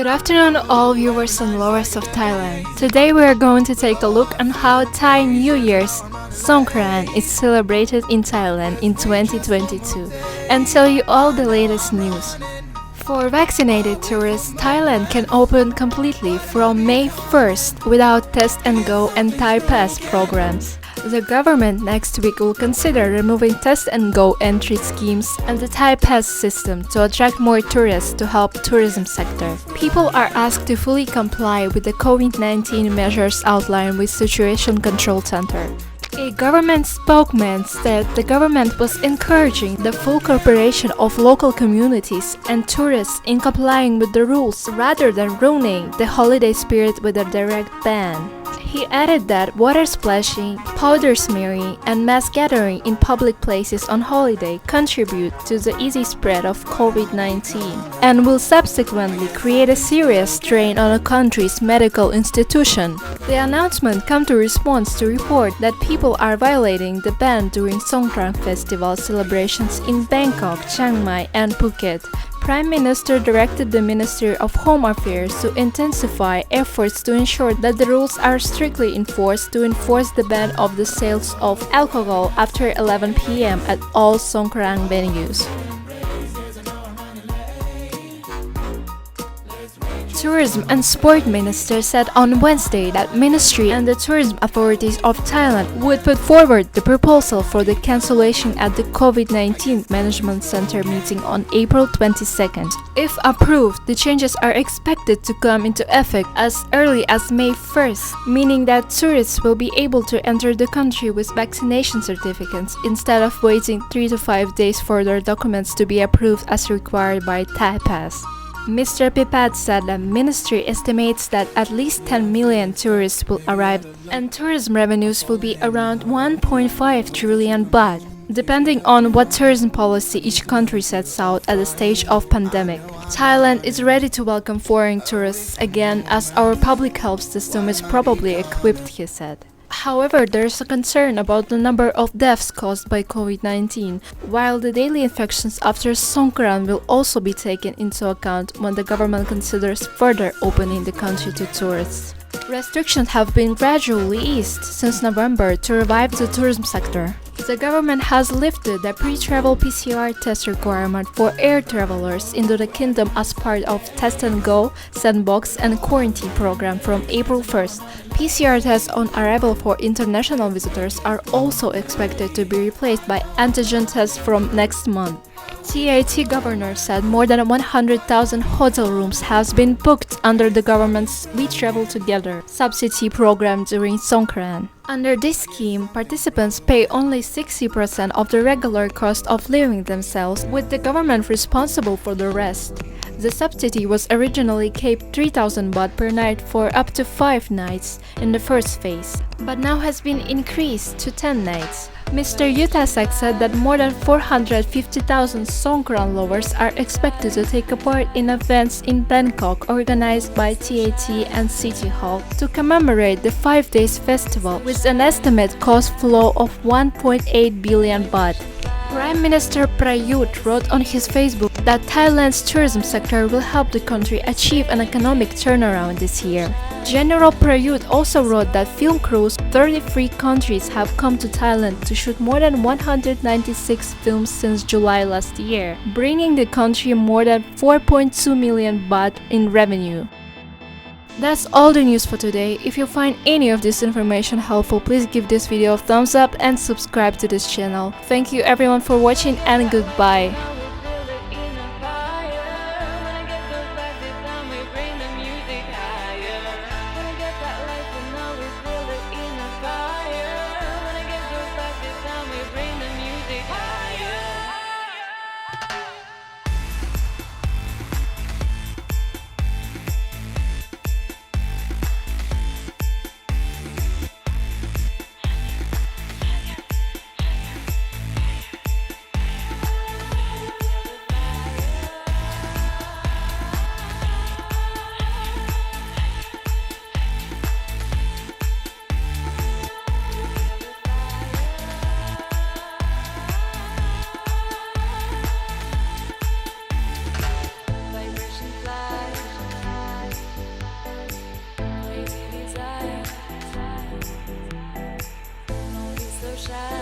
Good afternoon, all viewers and lovers of Thailand. Today we are going to take a look on how Thai New Year's Songkran is celebrated in Thailand in 2022 and tell you all the latest news. For vaccinated tourists, Thailand can open completely from May 1st without test and go and Thai Pass programs. The government next week will consider removing test and go entry schemes and the Thai Pass system to attract more tourists to help tourism sector. People are asked to fully comply with the COVID-19 measures outlined with Situation Control Center. A government spokesman said the government was encouraging the full cooperation of local communities and tourists in complying with the rules rather than ruining the holiday spirit with a direct ban. He added that water splashing, powder smearing, and mass gathering in public places on holiday contribute to the easy spread of COVID-19 and will subsequently create a serious strain on a country's medical institution. The announcement comes to response to report that people are violating the ban during Songkran festival celebrations in Bangkok, Chiang Mai, and Phuket. Prime Minister directed the Ministry of Home Affairs to intensify efforts to ensure that the rules are strictly enforced to enforce the ban of the sales of alcohol after 11 p.m. at all Songkran venues. Tourism and Sport Minister said on Wednesday that Ministry and the tourism authorities of Thailand would put forward the proposal for the cancellation at the COVID-19 Management Center meeting on April 22nd. If approved, the changes are expected to come into effect as early as May 1st, meaning that tourists will be able to enter the country with vaccination certificates instead of waiting 3 to 5 days for their documents to be approved as required by Thai Pass. Mr. Pipat said the ministry estimates that at least 10 million tourists will arrive and tourism revenues will be around 1.5 trillion baht, depending on what tourism policy each country sets out at the stage of pandemic. Thailand is ready to welcome foreign tourists again as our public health system is probably equipped, he said. However, there is a concern about the number of deaths caused by COVID-19, while the daily infections after Songkran will also be taken into account when the government considers further opening the country to tourists. Restrictions have been gradually eased since November to revive the tourism sector. The government has lifted the pre-travel PCR test requirement for air travelers into the kingdom as part of Test and Go, Sandbox, and Quarantine program from April 1st. PCR tests on arrival for international visitors are also expected to be replaced by antigen tests from next month. TAT governor said more than 100,000 hotel rooms has been booked under the government's We Travel Together subsidy program during Songkran. Under this scheme, participants pay only 60% of the regular cost of living themselves, with the government responsible for the rest. The subsidy was originally capped 3,000 baht per night for up to 5 nights in the first phase, but now has been increased to 10 nights. Mr. Yutasek said that more than 450,000 Songkran lovers are expected to take a part in events in Bangkok organized by TAT and City Hall to commemorate the 5 days festival with an estimated cost flow of 1.8 billion baht. Prime Minister Prayut wrote on his Facebook that Thailand's tourism sector will help the country achieve an economic turnaround this year. General Prayut also wrote that film crews from 33 countries have come to Thailand to shoot more than 196 films since July last year, bringing the country more than 4.2 million baht in revenue. That's all the news for today. If you find any of this information helpful, please give this video a thumbs up and subscribe to this channel. Thank you everyone for watching and goodbye. ใช่